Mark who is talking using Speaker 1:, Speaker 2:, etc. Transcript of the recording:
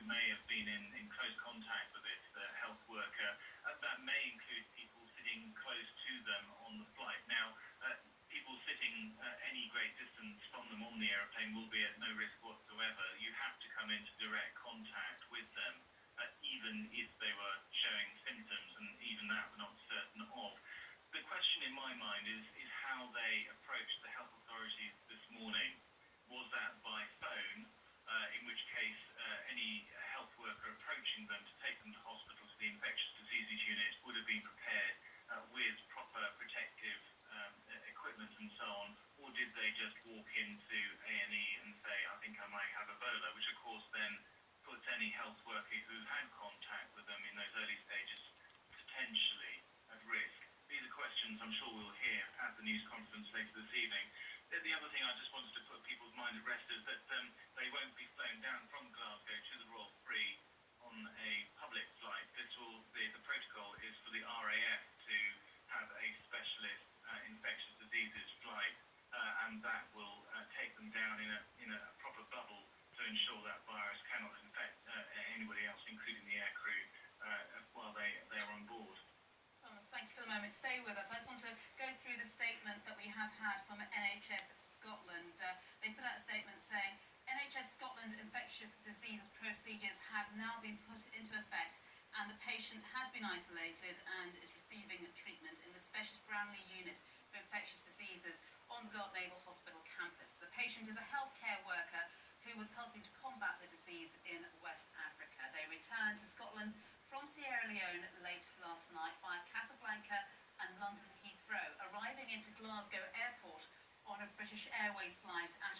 Speaker 1: may have been in close contact with this health worker. That may include people sitting close to them on the flight. Now, people sitting any great distance from them on the aeroplane will be at no risk whatsoever. You have to come into direct contact with them, even if they were showing symptoms, and even that we're not certain of. The question in my mind is how they approached the health authorities this morning. Was that by phone, in which case any health worker approaching them to take them to hospital to the infectious diseases unit would have been prepared with proper protective equipment and so on, or did they just walk into A&E and say, I think I might have Ebola, which of course then puts any health worker who had contact with them in those early stages potentially at risk? These are questions I'm sure we'll hear at the news conference later this evening. The other thing I just wanted to put people's mind at rest is that they won't be flown down from Glasgow to the Royal Free on a public flight. The protocol is for the RAF to have a specialist infectious diseases flight, and that will take them down in a proper bubble to ensure that virus cannot infect anybody else, including the aircrew, while they are on board.
Speaker 2: Thomas, thank you for the moment. Stay with us. I just want to go through the statement that we have had from NHS Scotland. They put out a statement saying, NHS Scotland infectious diseases procedures have now been put into effect, and the patient has been isolated and is receiving treatment in the Specialist Brownlee Unit for Infectious Diseases on the Galt Naval Hospital campus. The patient is a healthcare worker who was helping to combat the disease in West Africa. They returned to Scotland from Sierra Leone late last night via Casablanca and London Heathrow, arriving into Glasgow Airport on a British Airways flight at